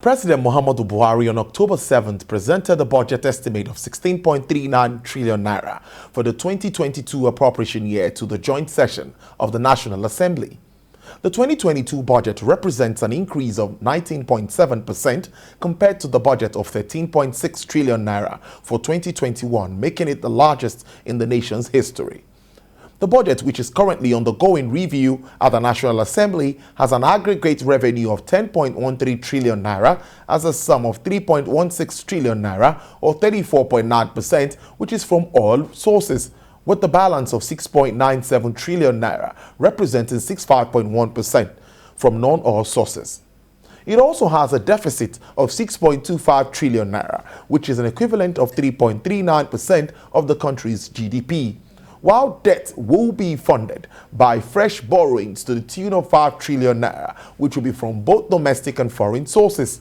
President Muhammadu Buhari on October 7th presented a budget estimate of 16.39 trillion naira for the 2022 appropriation year to the joint session of the National Assembly. The 2022 budget represents an increase of 19.7% compared to the budget of 13.6 trillion naira for 2021, making it the largest in the nation's history. The budget, which is currently undergoing review at the National Assembly, has an aggregate revenue of 10.13 trillion naira as a sum of 3.16 trillion naira or 34.9%, which is from all sources, with the balance of 6.97 trillion naira representing 65.1% from non-oil sources. It also has a deficit of 6.25 trillion naira, which is an equivalent of 3.39% of the country's GDP. While debt will be funded by fresh borrowings to the tune of 5 trillion naira, which will be from both domestic and foreign sources.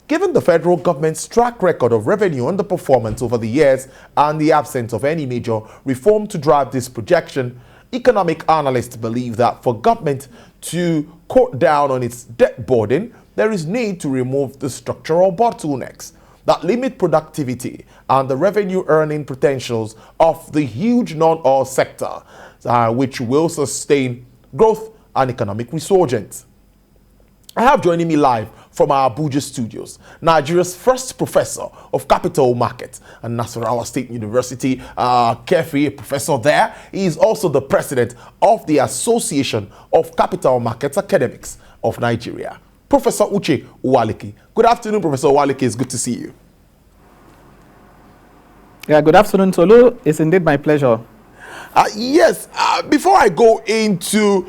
Given the federal government's track record of revenue underperformance over the years and the absence of any major reform to drive this projection, economic analysts believe that for government to cut down on its debt burden, there is need to remove the structural bottlenecks that limit productivity and the revenue earning potentials of the huge non-oil sector, which will sustain growth and economic resurgence. I have joining me live from our Abuja studios, Nigeria's first professor of capital markets and Nasarawa State University, Kefi, a professor there. He is also the president of the Association of Capital Markets Academics of Nigeria, Professor Uche Uwaleke. Good afternoon, Professor Uwaleke. It's good to see you. Yeah, good afternoon, Tolu. It's indeed my pleasure. Yes, before I go into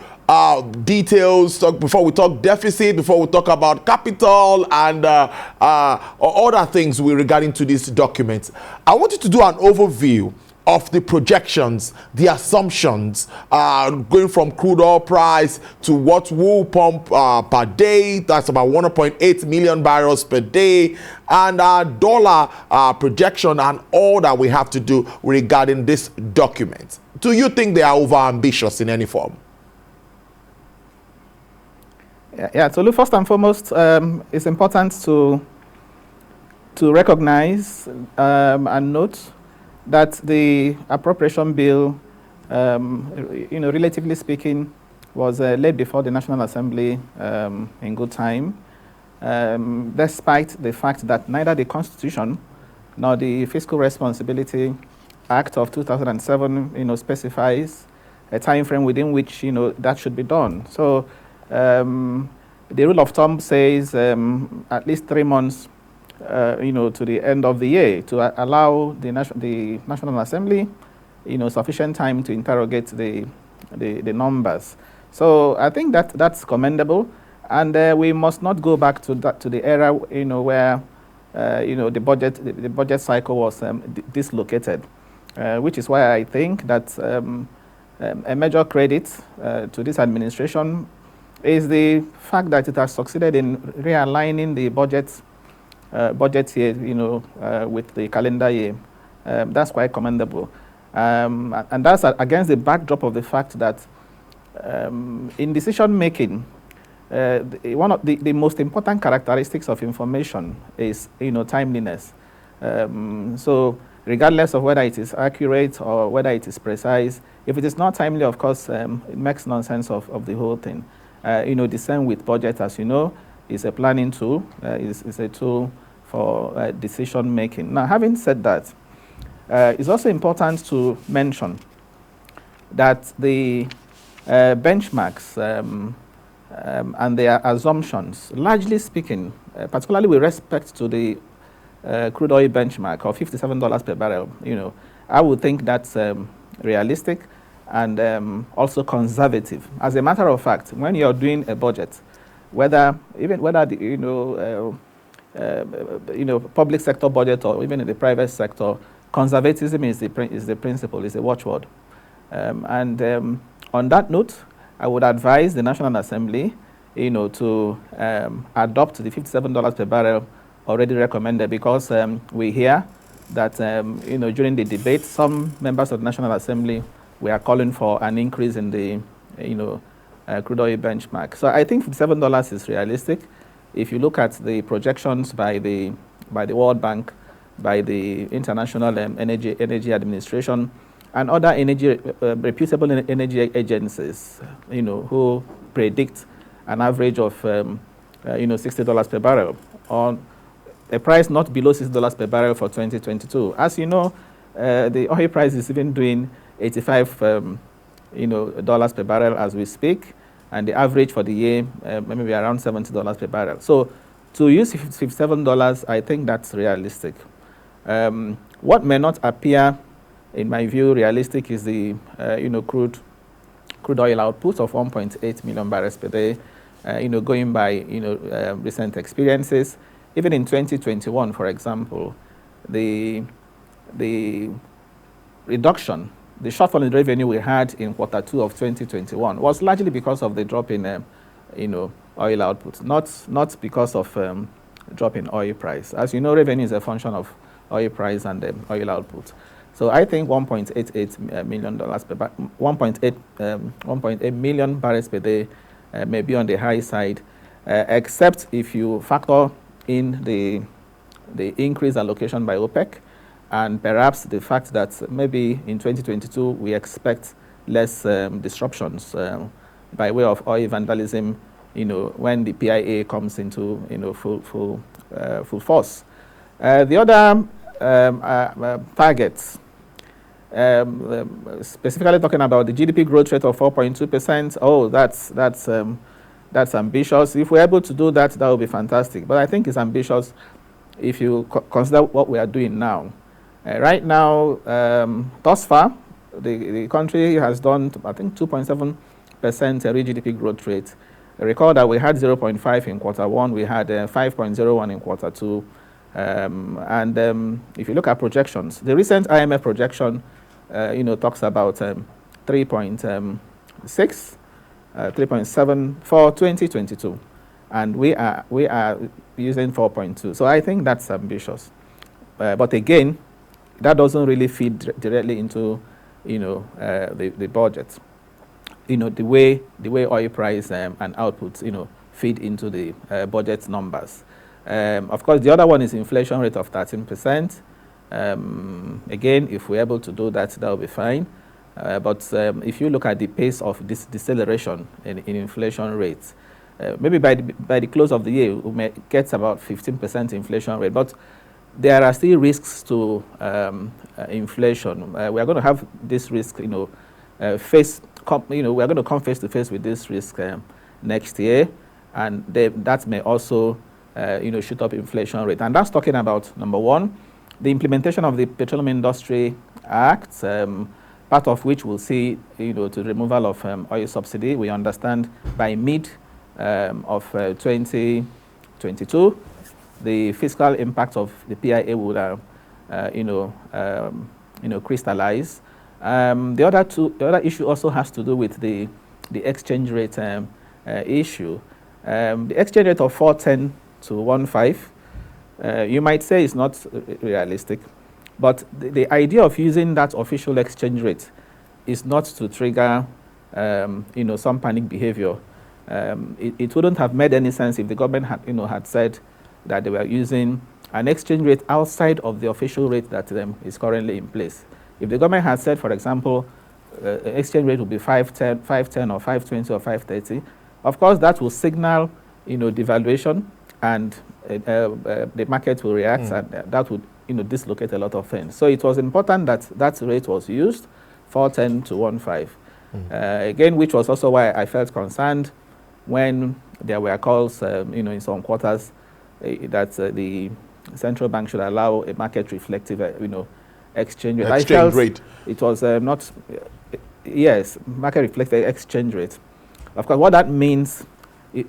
details, before we talk deficit, before we talk about capital and other things regarding to these documents, I want you to do an overview of the projections, the assumptions, going from crude oil price to what will pump per day. That's about 1.8 million barrels per day, and dollar projection and all that we have to do regarding this document. Do you think they are over-ambitious in any form? Yeah, so look, first and foremost, it's important to recognize and note that the appropriation bill, relatively speaking, was laid before the National Assembly in good time, despite the fact that neither the Constitution nor the Fiscal Responsibility Act of 2007, specifies a time frame within which, that should be done. So the rule of thumb says at least 3 months to the end of the year to allow the National Assembly, sufficient time to interrogate the numbers. So I think that's commendable, and we must not go back to the era, where the budget cycle was dislocated, which is why I think that a major credit to this administration is the fact that it has succeeded in realigning the budget year, with the calendar year. That's quite commendable. And that's against the backdrop of the fact that in decision making, one of the most important characteristics of information is, timeliness. So regardless of whether it is accurate or whether it is precise, if it is not timely, of course, it makes nonsense of the whole thing. The same with budget, as you know, is a planning tool, is a tool for decision making. Now, having said that, it's also important to mention that the benchmarks and their assumptions, largely speaking, particularly with respect to the crude oil benchmark of $57 per barrel, I would think that's realistic and also conservative. As a matter of fact, when you're doing a budget, whether the public sector budget or even in the private sector, conservatism is the principle, is the watchword. On that note, I would advise the National Assembly, to adopt the $57 per barrel already recommended, because we hear that during the debate, some members of the National Assembly were calling for an increase in the crude oil benchmark. So I think $57 is realistic. if you look at the projections by the World Bank, by the International Energy Administration, and other reputable energy agencies, who predict an average of, $60 per barrel, on a price not below $6 per barrel for 2022. As you know, the oil price is even doing $85, dollars per barrel as we speak, and the average for the year maybe around $70 per barrel. So to use $57, I think that's realistic. What may not appear, in my view, realistic is the crude oil output of 1.8 million barrels per day. Going by recent experiences, even in 2021, for example, the reduction, the shortfall in revenue we had in Q2 of 2021 was largely because of the drop in oil output, not because of drop in oil price. As you know, revenue is a function of oil price and oil output. So I think 1.88 million dollars per 1.8 million barrels per day may be on the high side, except if you factor in the increased allocation by OPEC, and perhaps the fact that maybe in 2022 we expect less disruptions by way of oil vandalism, when the PIA comes into full force. The other targets, specifically talking about the GDP growth rate of 4.2%. Oh, that's ambitious. If we're able to do that, that would be fantastic. But I think it's ambitious if you consider what we are doing now. Right now, thus far, the country has done, I think, 2.7% real GDP growth rate. Recall that we had 0.5 in Q1, we had 5.01 in Q2. And if you look at projections, the recent IMF projection, talks about 3.6, 3.7 for 2022, and we are using 4.2. So I think that's ambitious, but again, that doesn't really feed directly into the budget. The way oil price and output feed into the budget numbers. Of course, the other one is inflation rate of 13%. Again, if we're able to do that, that will be fine. But if you look at the pace of this deceleration in inflation rates, maybe by the close of the year, we may get about 15% inflation rate. But there are still risks to inflation. We are going to have this risk, we are going to come face to face with this risk next year, and that may also shoot up inflation rate. And that's talking about, number one, the implementation of the Petroleum Industry Act, part of which we'll see, to the removal of oil subsidy. We understand by mid of 2022, the fiscal impact of the PIA would, crystallize. The other issue also has to do with the exchange rate issue. The exchange rate of 4.10 to 1.5. You might say it's not realistic, but the idea of using that official exchange rate is not to trigger, some panic behavior. It wouldn't have made any sense if the government had said that they were using an exchange rate outside of the official rate that is currently in place. If the government had said, for example, exchange rate would be 5.10 or 5.20 or 5.30, of course that will signal, devaluation, and the market will react, and that would dislocate a lot of things. So it was important that that rate was used, 4.10 to 1.5. Again, which was also why I felt concerned when there were calls, in some quarters, that the central bank should allow a market reflective, exchange rate. Exchange rate. It was not, yes, market reflective exchange rate. Of course, what that means,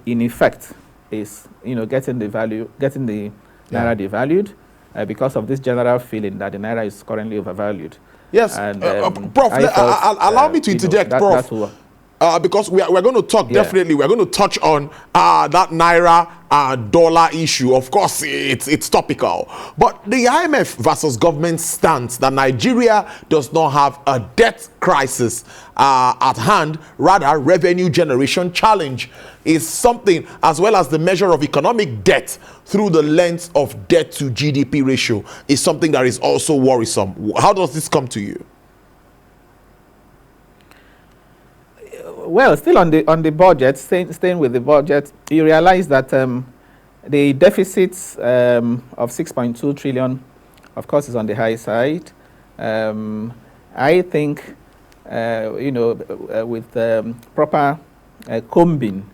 in effect, is getting the naira devalued, because of this general feeling that the naira is currently overvalued. Yes, and, Prof, allow me to interject, Prof. because we're going to talk, definitely, we're going to touch on that Naira dollar issue. Of course, it's topical. But the IMF versus government stance that Nigeria does not have a debt crisis at hand, rather revenue generation challenge, is something, as well as the measure of economic debt through the lens of debt to GDP ratio, is something that is also worrisome. How does this come to you? Well, still on the budget, staying with the budget, you realize that the deficit of 6.2 trillion, of course, is on the high side. I think, with proper combing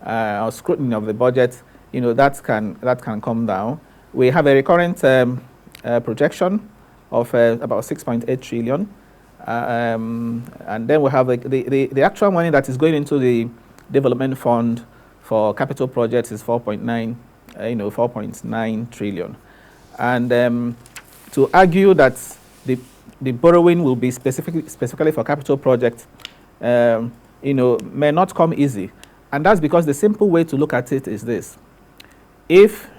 or scrutiny of the budget, that can come down. We have a recurrent projection of about 6.8 trillion. And then we have the actual money that is going into the development fund for capital projects is 4.9 trillion. And to argue that the borrowing will be specifically for capital projects, may not come easy. And that's because the simple way to look at it is this. If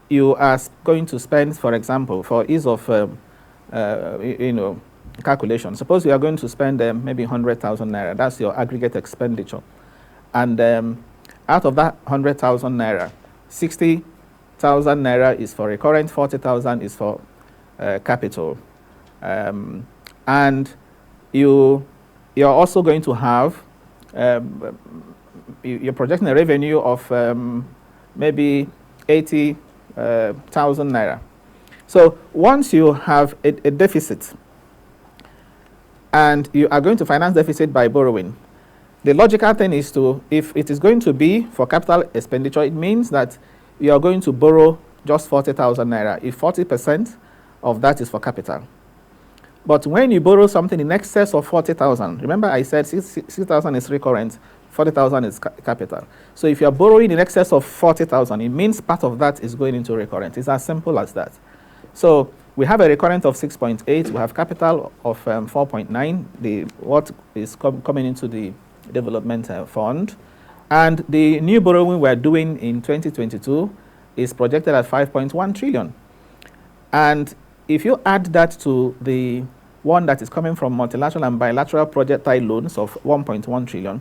you are going to spend, for example, for ease of, calculation, suppose you are going to spend maybe 100,000 naira, that's your aggregate expenditure. And out of that 100,000 naira, 60,000 naira is for recurrent, 40,000 is for capital. And you're also going to have, you're projecting a revenue of maybe 80,000 naira. So once you have a deficit, and you are going to finance deficit by borrowing, the logical thing is if it is going to be for capital expenditure, it means that you are going to borrow just 40,000 naira, if 40% of that is for capital. But when you borrow something in excess of 40,000, remember I said 6,000 is recurrent, 40,000 is capital. So if you are borrowing in excess of 40,000, it means part of that is going into recurrent. It's as simple as that. So we have a recurrent of 6.8, we have capital of 4.9, what is coming into the development fund. And the new borrowing we're doing in 2022 is projected at 5.1 trillion. And if you add that to the one that is coming from multilateral and bilateral project-tied loans of 1.1 trillion,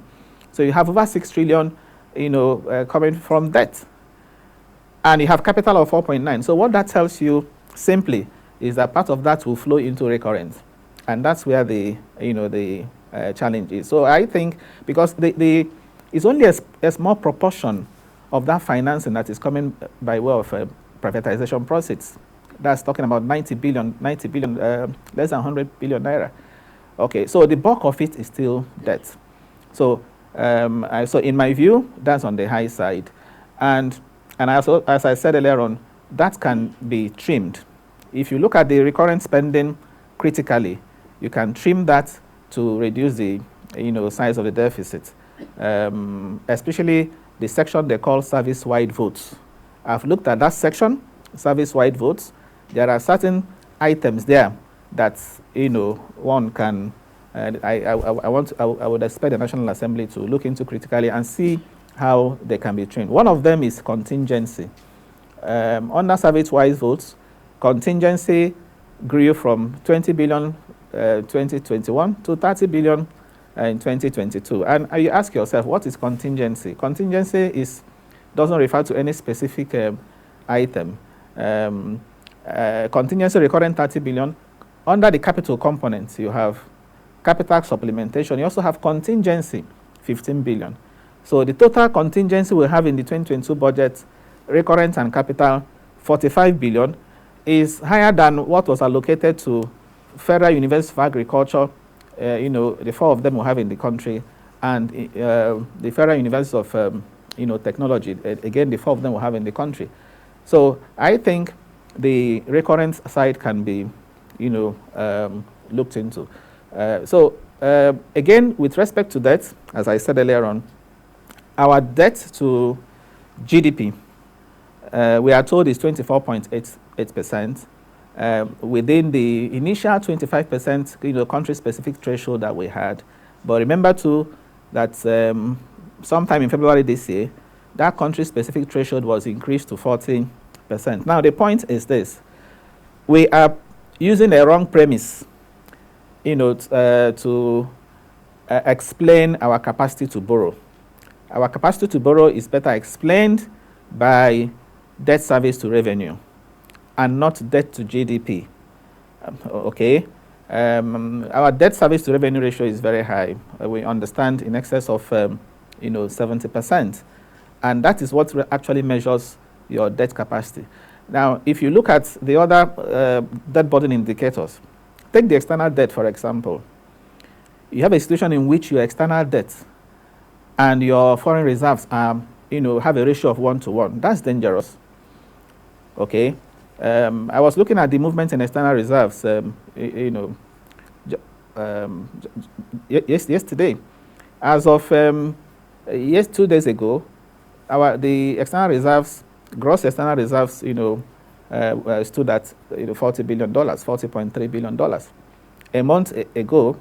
so you have over 6 trillion, coming from debt. And you have capital of 4.9. So what that tells you simply is that part of that will flow into recurrent, and that's where the challenge is. So I think because it's only a small proportion of that financing that is coming by way of privatization proceeds. That's talking about 90 billion, less than 100 billion naira. Okay, so the bulk of it is still debt. So so in my view, that's on the high side, and also, as I said earlier on, that can be trimmed. If you look at the recurrent spending critically, you can trim that to reduce the size of the deficit, especially the section they call service-wide votes. I've looked at that section, service-wide votes. There are certain items there that one can. I would expect the National Assembly to look into critically and see how they can be trimmed. One of them is contingency. Under service-wide votes, contingency grew from 20 billion 2021 to 30 billion in 2022. And you ask yourself, what is contingency? Contingency doesn't refer to any specific item. Contingency recurrent 30 billion. Under the capital components, you have capital supplementation. You also have contingency, 15 billion. So the total contingency we have in the 2022 budget, recurrent and capital, 45 billion, is higher than what was allocated to Federal University of Agriculture, the four of them we have in the country, and the Federal University of Technology, again, the four of them we have in the country. So I think the recurrent side can be, looked into. Again, with respect to debt, as I said earlier on, our debt to GDP, we are told is 24.88%, within the initial 25%, country-specific threshold that we had. But remember too, that sometime in February this year, that country-specific threshold was increased to 40%. Now, the point is this. We are using a wrong premise, to explain our capacity to borrow. Our capacity to borrow is better explained by debt service to revenue and not debt to GDP. Okay? Our debt service to revenue ratio is very high. We understand in excess of 70%. And that is what actually measures your debt capacity. Now, if you look at the other debt burden indicators, take the external debt, for example. You have a situation in which your external debt and your foreign reserves are, have a ratio of 1-to-1. That's dangerous. Okay? I was looking at the movement in external reserves, yesterday. As of 2 days ago, the external reserves, gross external reserves, stood at $40 billion, $40.3 billion. A month ago,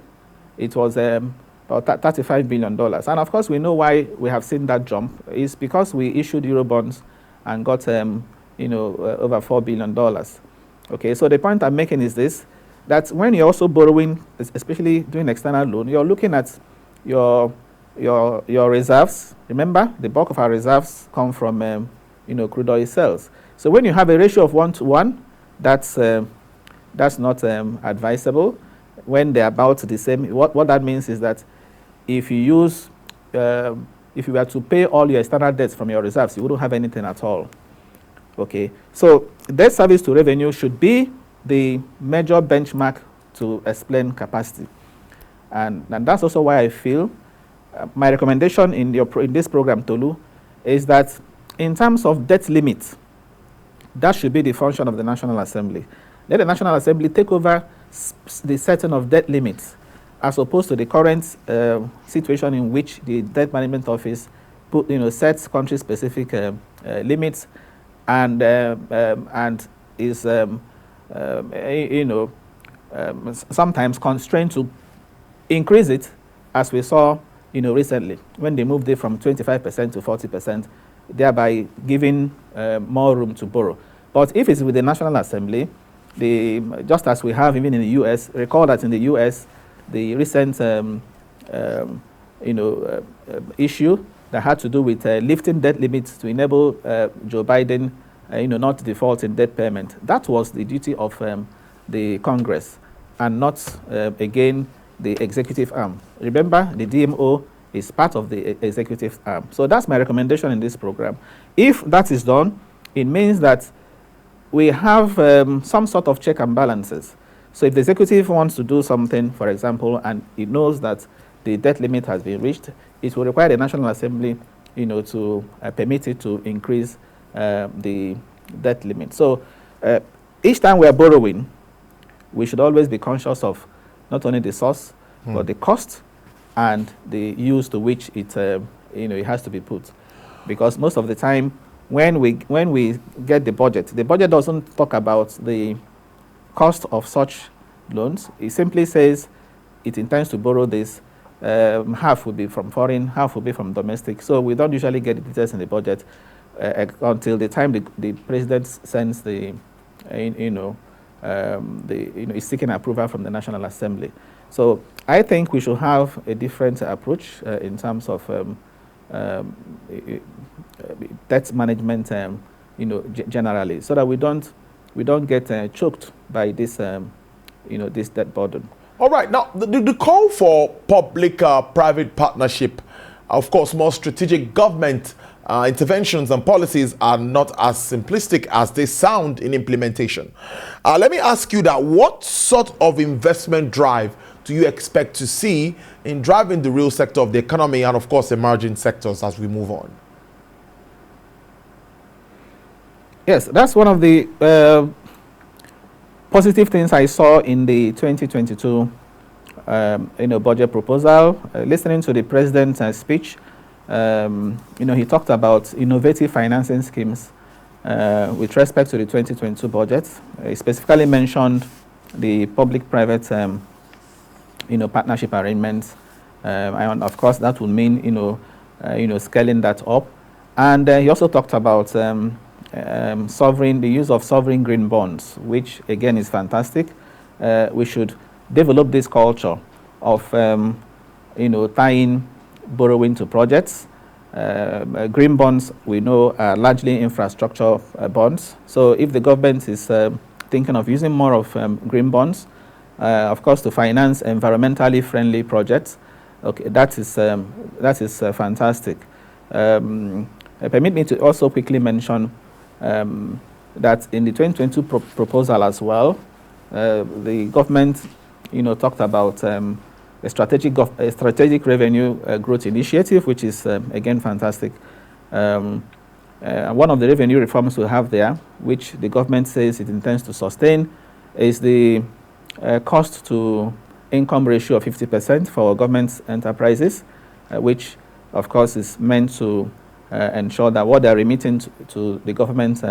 it was about $35 billion. And of course, we know why we have seen that jump. It's because we issued Eurobonds and got over $4 billion. Okay, so the point I'm making is this, that when you're also borrowing, especially doing external loan, you're looking at your reserves. Remember, the bulk of our reserves come from crude oil sales. So when you have a ratio of 1-to-1, that's not advisable. When they're about the same, what that means is that if you were to pay all your external debts from your reserves, you wouldn't have anything at all. Okay, so debt service to revenue should be the major benchmark to explain capacity, and that's also why I feel my recommendation in this program, Tolu, is that in terms of debt limit, that should be the function of the National Assembly. Let the National Assembly take over the setting of debt limits, as opposed to the current situation in which the Debt Management Office sets country-specific limits and is sometimes constrained to increase it, as we saw recently when they moved it from 25% to 40%, thereby giving more room to borrow. But if it's with the National Assembly, just as we have even in the U.S., recall that in the U.S., the recent issue that had to do with lifting debt limits to enable Joe Biden not to default in debt payment, that was the duty of the Congress and not, again, the executive arm. Remember, the DMO is part of the executive arm. So that's my recommendation in this program. If that is done, it means that we have some sort of check and balances. So if the executive wants to do something, for example, and it knows that the debt limit has been reached, it will require the National Assembly, to permit it to increase the debt limit. So each time we are borrowing, we should always be conscious of not only the source, but the cost and the use to which it has to be put. Because most of the time, when we get the budget doesn't talk about the cost of such loans. It simply says it intends to borrow this. Half will be from foreign, half will be from domestic. So we don't usually get the details in the budget until the time the president sends is seeking approval from the National Assembly. So I think we should have a different approach in terms of debt management, generally, so that we don't get choked by this, this debt burden. All right. Now, the call for public-private partnership, of course, more strategic government interventions and policies are not as simplistic as they sound in implementation. Let me ask you that: what sort of investment drive do you expect to see in driving the real sector of the economy and, of course, emerging sectors as we move on? Yes, that's one of the positive things I saw in the 2022 budget proposal. Listening to the president's speech, he talked about innovative financing schemes with respect to the 2022 budget. He specifically mentioned the public-private partnership arrangements And of course, that will mean, scaling that up. And he also talked about the use of sovereign green bonds, which again is fantastic. We should develop this culture of, tying borrowing to projects. Green bonds, we know, are largely infrastructure bonds. So if the government is thinking of using more of green bonds, of course, to finance environmentally friendly projects, okay, that is fantastic. Permit me to also quickly mention that in the 2022 proposal as well, the government, talked about a strategic revenue growth initiative, which is again fantastic. One of the revenue reforms we have there, which the government says it intends to sustain, is the cost to income ratio of 50% for government enterprises, which of course is meant to ensure that what they're remitting to the government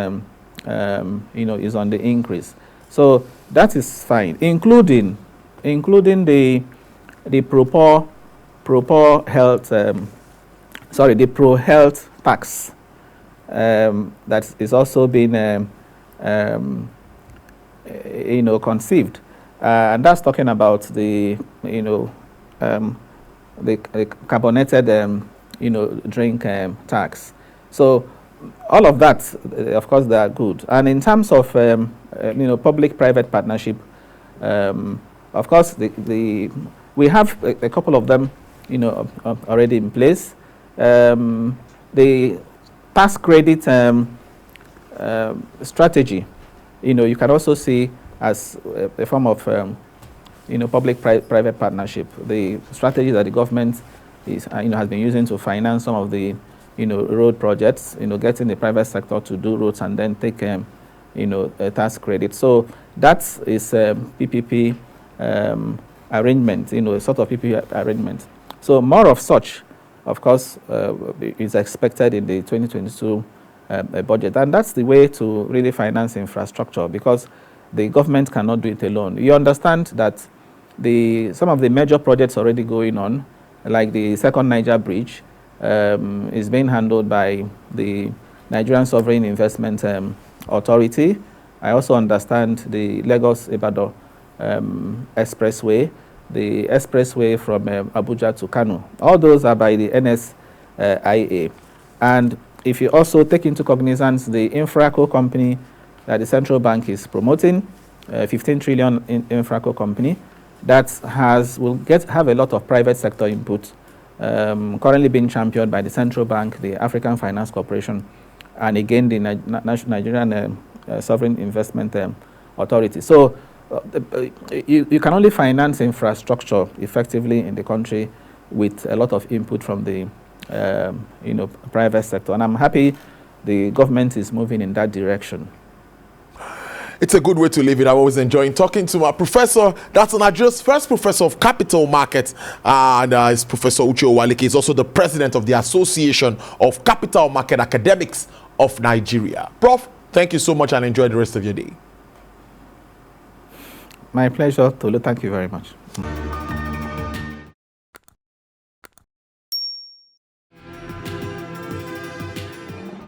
is on the increase. So that is fine, including the pro health tax that is also being conceived, and that's talking about the carbonated drink tax. So all of that, of course, they are good. And in terms of public-private partnership, of course, we have a couple of them, already in place. The tax credit strategy, you can also see as a form of, public-private partnership. The strategy that the government is, has been using to finance some of the, road projects, getting the private sector to do roads and then take, a tax credit. So that is PPP arrangement, a sort of PPP arrangement. So more of such, of course, is expected in the 2022 budget. And that's the way to really finance infrastructure, because the government cannot do it alone. You understand that some of the major projects already going on, like the second Niger Bridge, is being handled by the Nigerian Sovereign Investment Authority. I also understand the Lagos-Ibadan expressway, the expressway from Abuja to Kano. All those are by the NSIA. And if you also take into cognizance the Infraco company that the central bank is promoting, 15 trillion Infraco company, that will have a lot of private sector input, currently being championed by the central bank, the African Finance Corporation, and again the Nigerian Sovereign Investment Authority. So you can only finance infrastructure effectively in the country with a lot of input from the private sector, and I'm happy the government is moving in that direction. It's a good way to live it. I'm always enjoying talking to my professor. That's Nigeria's first professor of capital markets, and is Professor Uche Uwaleke. He's also the president of the Association of Capital Market Academics of Nigeria. Prof, thank you so much and enjoy the rest of your day. My pleasure, Tolu. Thank you very much.